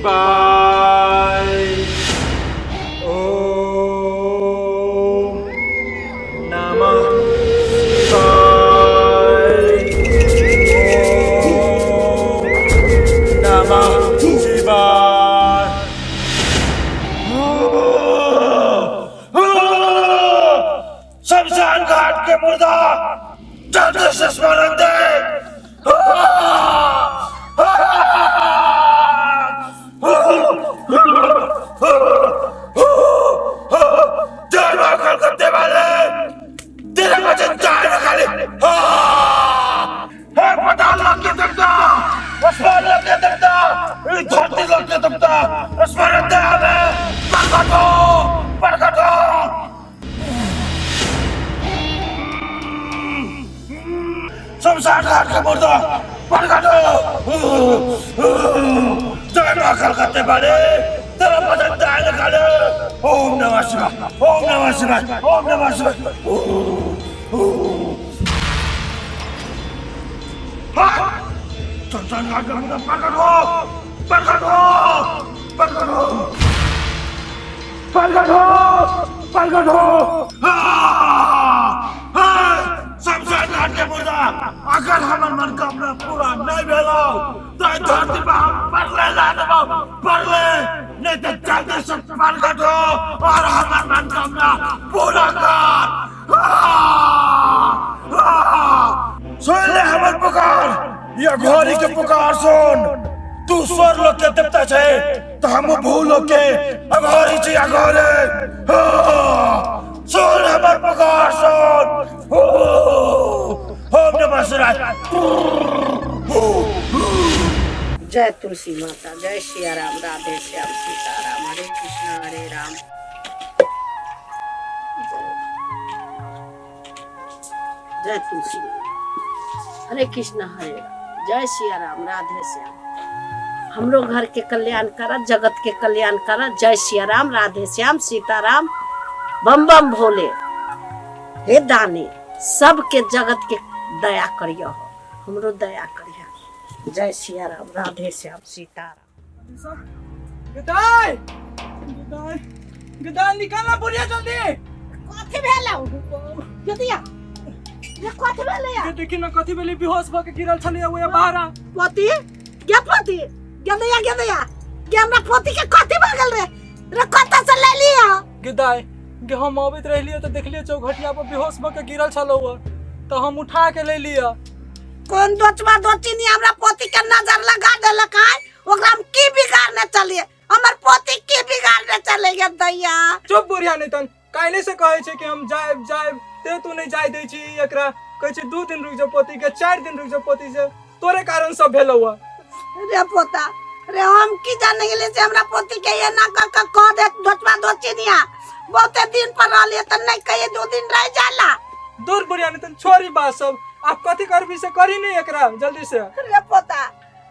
शिवाय। ओम नमः शिवाय। ओम नमः शिवाय। शमशान घाट के मुर्दा जल्दी से स्मरण दे। जय मां कलकत्ते वाले, तेरे वचन जाए न खाली। हे पताल लोक के देवता, आसमान लोक के देवता, धरती लोक के देवता, स्मरण दे हमें। प्रकट हो, प्रकट हो। शमशान घाट के मुर्दा प्रकट हो। जय मां कलकत्ते वाले, तेरा वचन जाए न खाली। ओम नमः शिवाय, ओम नमः शिवाय, ओम नमः शिवाय। शमशान घाट के मुर्दा प्रकट हो, प्रकट हो, प्रकट हो, प्रकट हो, प्रकट हो। शमशान घाट के मुर्दा, अगर हमार मनोकामना पूरा नहीं भेलो तो धरती पर हम परले ला देबो, परले नहीं तो जल्दी से प्रकट हो और हमार मनोकामना पूरा कर। सुन ले हमार पुकार, ये घोड़ी के पुकार सुन। तू स्वर लोक के देवता छे तो हम भू लोक के अघोरी छी, अघोरी। सुन हमार पुकार सुन। ओम नमः शिवाय। जय तुलसी माता, जय सिया राम, राधे श्याम सीताराम, हरे कृष्ण हरे राम। जय तुलसी माता, हरे कृष्ण हरे राम, जय सिया राम, राधे श्याम। हमरो घर के कल्याण करा, जगत के कल्याण करा। जय सिया राम, राधे श्याम सीताराम, बम बम भोले। हे दानी, सबके जगत के दया करियो हो, हमरो दया करियो। जय सिया राम, राधे श्याम सीताराम। गदाय गदाय गदाय निकालना बुढ़िया जल्दी। कथि भेलौ जतिया, ये कथि भेलै या? ये देखी ना कथि भेलै, बेहोश भ के गिरल छलै ओए बाहरा। पोती के पोती गेदैया गेदैया के हमरा पोती के कथि भ गेल रे? रे कत से ले लिया? गदाय गे हम आबैत रहलिए त देखलिए चौघटिया पर बेहोश भ के गिरल छलौ त हम उठा के ले लिया। कौन दोचवा दोचिनी हमरा पोती के नजर लगा देलक है? ओकरा हम की बिगाड़ने चलिए? हमर पोती की बिगाड़ने चले गे दैया? चुप बुढ़िया नैतन, काइले से कहै छै कि हम जाएब जाएब, ते तू नहीं जाय दै छी। एकरा कहै छै 2 दिन रुक जा पोती के, 4 दिन रुक जा पोती से, तोरे कारण सब भेलौ। रे पोता, रे हम की जाने गेले से हमरा पोती के ये ना कह दे दोचवा दोचिनिया। बहुते दिन पर रहलिए त नहीं कहे 2 दिन रह जाला। दूर बुढ़िया नैतन, छोरी बात सब, आप कथि करबी से करी नहीं एकरा जल्दी से। रे पोता,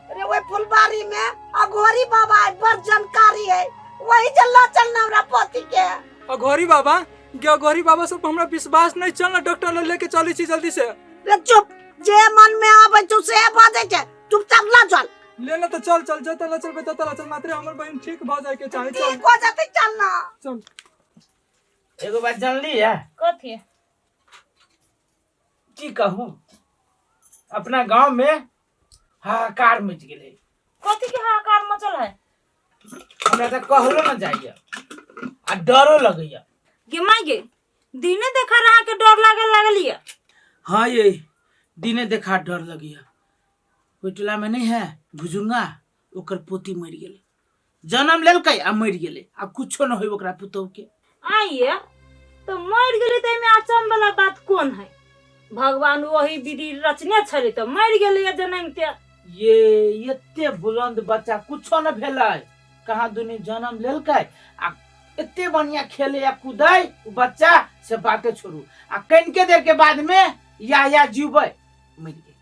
रे वो फुलबारी में अघोरी बाबा बड़ जानकारी है, वही चलना चलना हमरा पोती के। अघोरी बाबा गे, अघोरी बाबा सब हमरा विश्वास नहीं, चल ना डॉक्टर ले लेके चली छी जल्दी से। रे चुप, जे मन में आवे तू से बाजे छै, चुपचाप ला चल। लेना तो चल चल, जतला चलबे ततला चल, मात्र हमर बहन ठीक भ जाए के चाहे। चल ठीक हो जाते चलना। चल। एगो बात जानली है? कथी? की कहूँ, अपना गांव में हाहाकार मच गेले। कथी के हाहाकार मचल है? हमरा तो कहलो न जाइए आ डरो लगैया। गे माई गे, दिने देखा रहा के डर लागे लागलिए। हाँ ये दिने देखा डर लगैया। कोई टोला में नहीं है भुजुंगा, ओकर पोती मर गेले, जन्म लेलकै आ मर गेले, आ कुछो न होई ओकरा पुतौ के। आइए तो मर गेली त में आचम वाला बात कोन है? भगवान वही विधि रचने छले तो मर गेली जन्मते। ये एते बुलंद बच्चा कुछो न भेलै, कहाँ दुनी जन्म लेलकै आ एते बढ़िया खेले या कूदै बच्चा से बाते छोड़ू, आ कनिके देर के बाद में या जीवै मर गेल।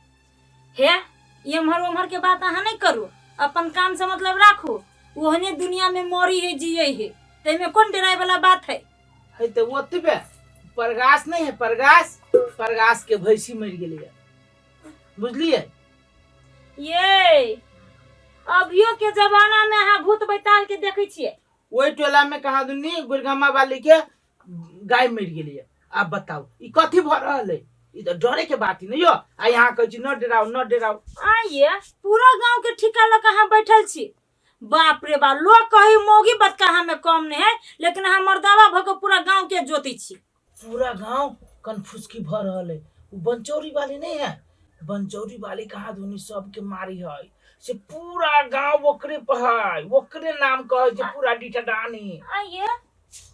हे एम्हर ओम्हर के बात अहाँ नहीं करू, अपन काम से मतलब राखू। ओहने दुनिया में मरी है जिये है, तेमे कौन डराए वाला बात है? तो ओतबे परगास नहीं है, परगास के भैंसी मर गेलै, बुझलिए? ये अभियो के जमाना में अहाँ भूत बैताल के देखै छियै। वही टोला में कहा दुनी गुरगम्मा वाली के गाय मर गेली। अब बताओ ई कथी भ रहल है? ई तो डरे के बात ही नहीं हो। आ यहाँ कहै छी न डराओ न डराओ। आइए पूरा गांव के ठिका ल कहाँ बैठल छी। बाप रे बाप, लोग कही मोगी बत कहाँ में कम नहीं है, लेकिन हम मर्दावा भग पूरा गांव के जोती छी। पूरा गांव कन्फ्यूज भ रहल है। वो बंचौरी वाली नहीं है, बंचौरी वाली कहा दुनी सबके मारी है से पूरा गांव ओकरे पर है, ओकरे नाम कहे जे पूरा डिठडानी। आइए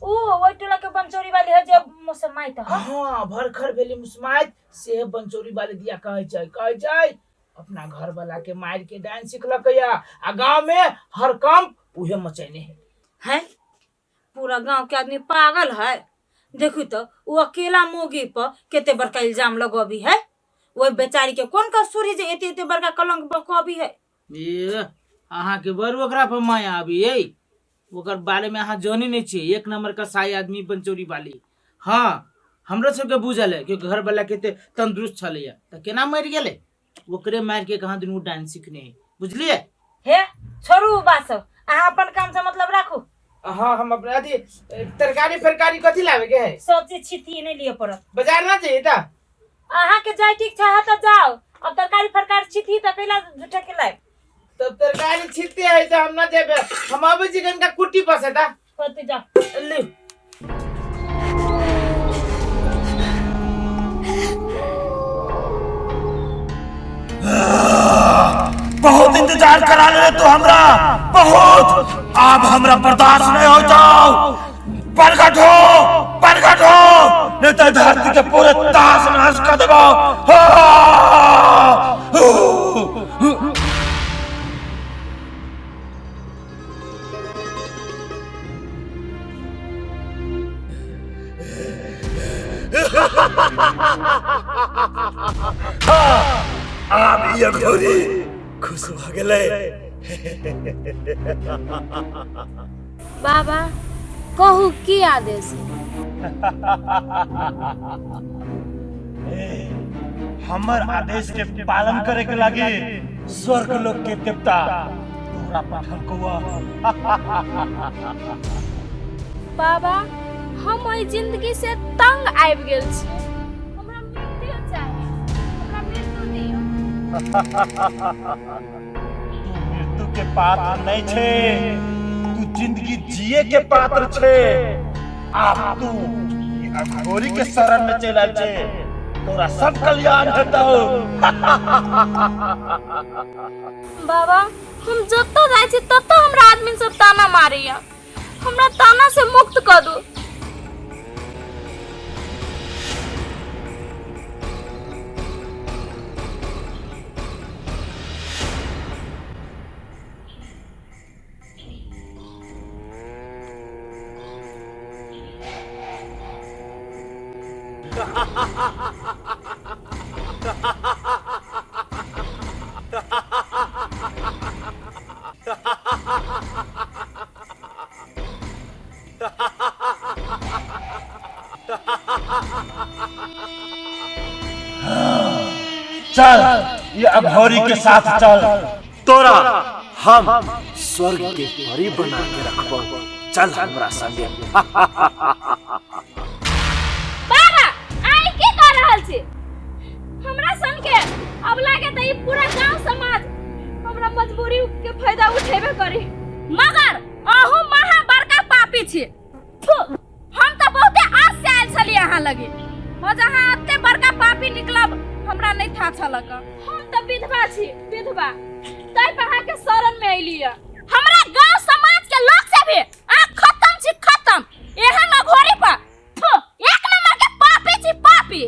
ओ वही टोला के बंचौरी वाली है जे मुसमाइत है। हां भरखर भेली मुसमाइत से बंचौरी वाली दिया कहे छै अपना घर वाला के मार के डांस सिखलक या आ गांव में हर काम उहे मचैने है। पूरा गांव के आदमी पागल है। देखू तो वो अकेला मोगी पर केते बड़का इल्जाम लगबी है। वो बेचारी के कौन कसूर है जे एते एते बड़का कलंक बकबी है। ए अहाँ के बर ओकरा पर माया आबी है, ओकर बारे में अहाँ जानी नहीं छी। एक नंबर का साई आदमी बंचौरी वाली। हाँ हमरा सबके बुझल है कि घर वाला केते तंदुरुस्त छलैया त केना मर गेले। ओकरे मार के कहां दुनू डांस सीखने बुझलिए। हे छोड़ू बात सब, अहाँ अपन काम से मतलब राखू। हाँ हम अपना अथी तरकारी फरकारी कथी लावे के है? सब चीज छिती नहीं लिए पड़त। बाजार ना चाहिए ता अहाँ के जाय ठीक चाह त जाओ, अब तरकारी फरकारी छिती त कैला झूठा के लाए। तब तरकारी छिते है त हम ना जेबे, हम आबे चिकन का कुट्टी पसे ता होते जा ले। बहुत इंतजार करा ले तू हमरा, बहुत। अब हमरा बर्दाश्त नहीं हो जाओ। प्रकट हो नहीं तो धरती के पूरे ताश नहस कर देबो। अब ये घोरी खुश भ गेले। बाबा कहू की आदेश? हमर आदेश के पालन करे के लागे स्वर्ग लोक के देवता तोरा पठल कौआ। बाबा हम ओई जिंदगी से तंग आबि गेल छी, हमरा मृत्यु चाही, हमरा मृत्यु दियौ। तू मृत्यु के पात्र नहीं छे, तू जिंदगी जिए के पात्र छे। आप तू अघोरी के शरण में चला छे, तोरा सब कल्याण हेतौ। बाबा हम जत्तो जाइ छी तत्तो हमरा आदमी सब ताना मारैया, हमरा ताना से मुक्त क दू। चल ये अघोरी के साथ चल, तोरा हम स्वर्ग के परी बना के रखबो। चल हमरा संगे। बाबा आई की कर रहल छी? हमरा सन के अब लागे त ई पूरा गांव समाज हमरा मजबूरी के फायदा उठेबे करी, मगर अहू महा बड़का पापी छी। हम त बहुते आस से आयल छली अहाँ लगे, हो जहाँ अत्ते बड़का पापी निकलब हमरा नहीं था छलक। हम त विधवा छी, विधवा तै पहा के शरण में अइली। हमरा गांव समाज के लोग से भी आ खत्म छी, खत्म। एहन अघोरी पर एक नंबर के पापी छी, पापी।